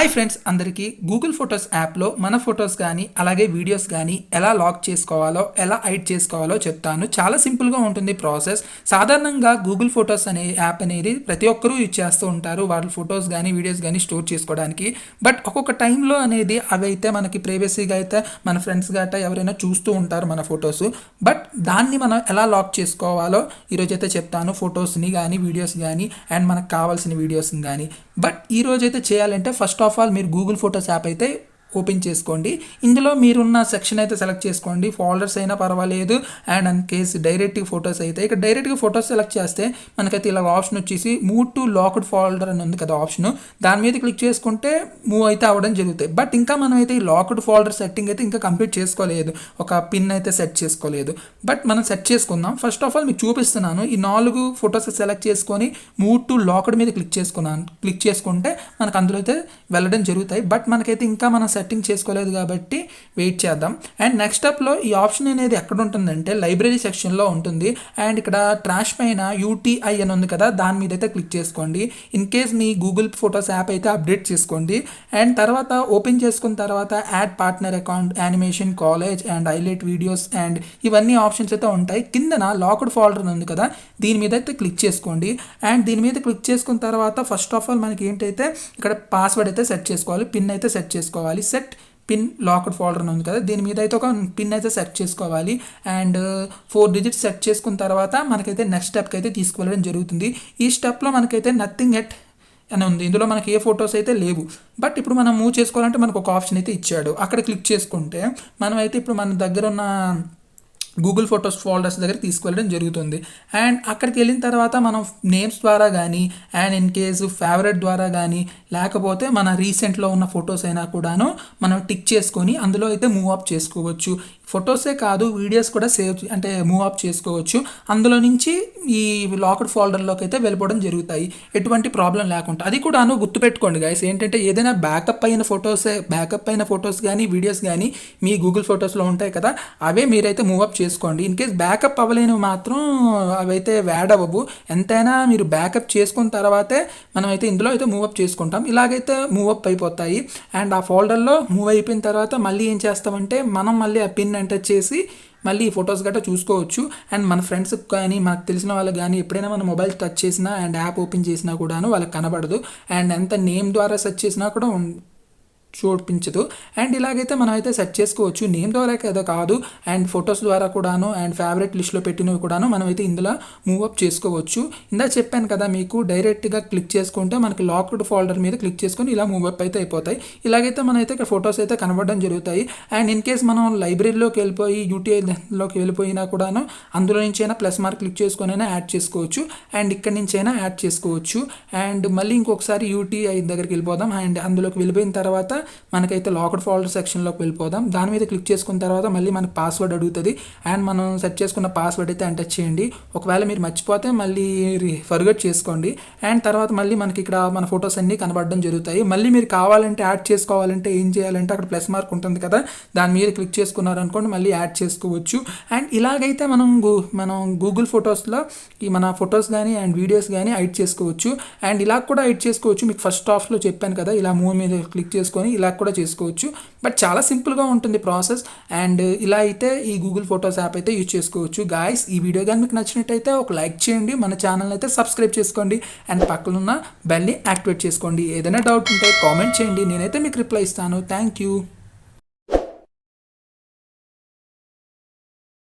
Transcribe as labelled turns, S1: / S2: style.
S1: Hi friends, అందరికీ Google photos యాప్లో మన ఫొటోస్ కానీ అలాగే వీడియోస్ కానీ ఎలా లాక్ చేసుకోవాలో ఎలా హైడ్ చేసుకోవాలో చెప్తాను. చాలా సింపుల్గా ఉంటుంది ప్రాసెస్. సాధారణంగా గూగుల్ ఫొటోస్ అనే యాప్ అనేది ప్రతి ఒక్కరూ యూజ్ చేస్తూ ఉంటారు వాళ్ళ ఫొటోస్ కానీ వీడియోస్ కానీ స్టోర్ చేసుకోవడానికి. బట్ ఒక్కొక్క టైంలో అనేది అవి అయితే మనకి ప్రైవసీగా అయితే మన ఫ్రెండ్స్ గట్రా ఎవరైనా చూస్తూ ఉంటారు మన ఫొటోస్. బట్ దాన్ని మనం ఎలా లాక్ చేసుకోవాలో ఈరోజైతే చెప్తాను. ఫొటోస్ని కానీ వీడియోస్ కానీ అండ్ మనకు కావాల్సిన వీడియోస్ని కానీ. బట్ ఈరోజైతే చేయాలంటే ఫస్ట్ ఆఫ్ ఆల్ మీరు గూగుల్ ఫొటోస్ యాప్ అయితే ఓపెన్ చేసుకోండి. ఇందులో మీరున్న సెక్షన్ అయితే సెలెక్ట్ చేసుకోండి. ఫోల్డర్స్ అయినా పర్వాలేదు అండ్ ఇన్ కేస్ డైరెక్ట్గా ఫొటోస్ అయితే ఇక్కడ డైరెక్ట్గా ఫొటోస్ సెలెక్ట్ చేస్తే మనకైతే ఇలా ఆప్షన్ వచ్చేసి మూవ్ టు లాక్డ్ ఫోల్డర్ అని ఉంది కదా ఆప్షన్. దాని మీద క్లిక్ చేసుకుంటే మూవ్ అయితే అవ్వడం జరుగుతాయి. బట్ ఇంకా మనం అయితే ఈ లాక్డ్ ఫోల్డర్ సెట్టింగ్ అయితే ఇంకా కంప్లీట్ చేసుకోలేదు. ఒక పిన్ అయితే సెట్ చేసుకోలేదు. బట్ మనం సెట్ చేసుకుందాం. ఫస్ట్ ఆఫ్ ఆల్ మీకు చూపిస్తున్నాను. ఈ 4 ఫొటోస్ సెలెక్ట్ చేసుకొని మూవ్ టు లాక్డ్ మీద క్లిక్ చేసుకుంటే మనకు అందులో అయితే వెళ్ళడం జరుగుతాయి. బట్ మనకైతే ఇంకా మనం సెట్టింగ్ చేసుకోలేదు కాబట్టి వెయిట్ చేద్దాం. అండ్ నెక్స్ట్ స్టెప్లో ఈ ఆప్షన్ అనేది ఎక్కడ ఉంటుందంటే లైబ్రరీ సెక్షన్లో ఉంటుంది. అండ్ ఇక్కడ ట్రాష్ పైన యూటీఐ అని ఉంది కదా, దాని మీద అయితే క్లిక్ చేసుకోండి. In case me Google photos app అయితే అప్డేట్ చేసుకోండి. అండ్ తర్వాత ఓపెన్ చేసుకున్న తర్వాత add partner account, animation, college and highlight videos and ఇవన్నీ ఆప్షన్స్ అయితే ఉంటాయి. కిందన లాక్డ్ ఫోల్డర్ ఉంది కదా, దీని మీద అయితే క్లిక్ చేసుకోండి. అండ్ దీని మీద క్లిక్ చేసుకున్న తర్వాత ఫస్ట్ ఆఫ్ ఆల్ మనకి ఏంటైతే ఇక్కడ పాస్వర్డ్ అయితే సెట్ చేసుకోవాలి, పిన్ అయితే సెట్ చేసుకోవాలి. సెట్ పిన్ లాక్డ్ ఫోల్డర్ ఉంది కదా, దీని మీద అయితే ఒక పిన్ అయితే సెట్ చేసుకోవాలి. అండ్ 4 డిజిట్స్ సెట్ చేసుకున్న తర్వాత మనకైతే నెక్స్ట్ స్టెప్కి అయితే తీసుకువెళ్ళడం జరుగుతుంది. ఈ స్టెప్లో మనకైతే నథింగ్ ఎట్ అని ఉంది. ఇందులో మనకి ఏ ఫొటోస్ అయితే లేవు. బట్ ఇప్పుడు మనం మూవ్ చేసుకోవాలంటే మనకు ఒక ఆప్షన్ అయితే ఇచ్చాడు. అక్కడ క్లిక్ చేసుకుంటే మనం అయితే ఇప్పుడు మన దగ్గర ఉన్న గూగుల్ ఫొటోస్ ఫోల్డర్స్ దగ్గర తీసుకువెళ్ళడం జరుగుతుంది. అండ్ అక్కడికి వెళ్ళిన తర్వాత మనం నేమ్స్ ద్వారా కానీ అండ్ ఇన్ కేసు ఫేవరెట్ ద్వారా కానీ లేకపోతే మన రీసెంట్లో ఉన్న ఫొటోస్ అయినా కూడాను మనం టిక్ చేసుకొని అందులో అయితే మూవ్ అప్ చేసుకోవచ్చు. ఫొటోసే కాదు వీడియోస్ కూడా మూవ్ అప్ చేసుకోవచ్చు. అందులో నుంచి ఈ లాక్డ్ ఫోల్డర్లోకి అయితే వెళ్ళిపోవడం జరుగుతాయి ఎటువంటి ప్రాబ్లం లేకుండా. అది కూడాను గుర్తుపెట్టుకోండి గైస్, ఏంటంటే ఏదైనా బ్యాకప్ అయిన ఫొటోస్ కానీ వీడియోస్ కానీ మీ గూగుల్ ఫొటోస్లో ఉంటాయి కదా, అవే మీరైతే మూవ్ అప్ చేసుకోండి. ఇన్ కేస్ బ్యాకప్ అవ్వలేనివి మాత్రం అవైతే యాడ్ అవ్వవు. ఎంతైనా మీరు బ్యాకప్ చేసుకున్న తర్వాతే మనం అయితే ఇందులో అయితే మూవప్ చేసుకుంటాం. ఇలాగైతే మూవప్ అయిపోతాయి. అండ్ ఆ ఫోల్డర్లో మూవ్ అయిపోయిన తర్వాత మళ్ళీ ఏం చేస్తామంటే మనం మళ్ళీ ఆ పిన్ ఎంటర్ చేసి మళ్ళీ ఈ ఫొటోస్ గట్రా చూసుకోవచ్చు. అండ్ మన ఫ్రెండ్స్కి కానీ మనకు తెలిసిన వాళ్ళకి కానీ ఎప్పుడైనా మన మొబైల్ టచ్ చేసినా అండ్ యాప్ ఓపెన్ చేసినా కూడాను వాళ్ళకి కనబడదు. అండ్ ఎంత నేమ్ ద్వారా సెర్చ్ చేసినా కూడా చూపించదు. అండ్ ఇలాగైతే మనం అయితే సెట్ చేసుకోవచ్చు. నేమ్ ద్వారా కదా కాదు, అండ్ ఫొటోస్ ద్వారా కూడాను అండ్ ఫేవరెట్ లిస్ట్లో పెట్టినవి కూడాను మనం అయితే ఇందులో మూవ్ అప్ చేసుకోవచ్చు. ఇందా చెప్పాను కదా మీకు, డైరెక్ట్గా క్లిక్ చేసుకుంటే మనకి లాక్డ్ ఫోల్డర్ మీద క్లిక్ చేసుకొని ఇలా మూవ్ అప్ అయితే అయిపోతాయి. ఇలాగైతే మనం అయితే ఇక్కడ ఫొటోస్ అయితే కనబడడం జరుగుతాయి. అండ్ ఇన్ కేస్ మనం లైబ్రరీలోకి వెళ్ళిపోయి యూటీఐలోకి వెళ్ళిపోయినా కూడాను అందులో నుంచి అయినా ప్లస్ మార్క్ క్లిక్ చేసుకొని అయినా యాడ్ చేసుకోవచ్చు. అండ్ ఇక్కడ నుంచి అయినా యాడ్ చేసుకోవచ్చు. అండ్ మళ్ళీ ఇంకొకసారి యూటీఐ దగ్గరికి వెళ్ళిపోదాం. అండ్ అందులోకి వెళ్ళిపోయిన తర్వాత మనకైతే లాక్డ్ ఫోల్డర్ సెక్షన్లోకి వెళ్ళిపోదాం. దాని మీద క్లిక్ చేసుకున్న తర్వాత మళ్ళీ మనకి పాస్వర్డ్ అడుగుతుంది. అండ్ మనం సెట్ చేసుకున్న పాస్వర్డ్ అయితే ఎంటర్ చేయండి. ఒకవేళ మీరు మర్చిపోతే మళ్ళీ ఫర్గెట్ చేసుకోండి. అండ్ తర్వాత మళ్ళీ మనకి ఇక్కడ మన ఫొటోస్ అన్నీ కనబడడం జరుగుతాయి. మళ్ళీ మీరు కావాలంటే యాడ్ చేసుకోవాలంటే ఏం చేయాలంటే అక్కడ ప్లస్ మార్క్ ఉంటుంది కదా, దాని మీద క్లిక్ చేసుకున్నారనుకోండి మళ్ళీ యాడ్ చేసుకోవచ్చు. అండ్ ఇలాగైతే మనం గూగుల్ ఫొటోస్లో ఈ మన ఫొటోస్ కానీ అండ్ వీడియోస్ కానీ హైడ్ చేసుకోవచ్చు. అండ్ ఇలా కూడా హైడ్ చేసుకోవచ్చు. మీకు ఫస్ట్ ఆఫ్లో చెప్పాను కదా, ఇలా మూవ్ మీద క్లిక్ చేసుకొని ఇలా కూడా చేసుకోవచ్చు. బట్ చాలా సింపుల్గా ఉంటుంది ప్రాసెస్. అండ్ ఇలా అయితే ఈ గూగుల్ ఫొటోస్ యాప్ అయితే యూజ్ చేసుకోవచ్చు. గాయస్, ఈ వీడియో కానీ మీకు నచ్చినట్టయితే ఒక లైక్ చేయండి, మన ఛానల్ అయితే సబ్స్క్రైబ్ చేసుకోండి అండ్ పక్కనున్న బెల్ని యాక్టివేట్ చేసుకోండి. ఏదైనా డౌట్ ఉంటే కామెంట్ చేయండి, నేనైతే మీకు రిప్లై ఇస్తాను. Thank you.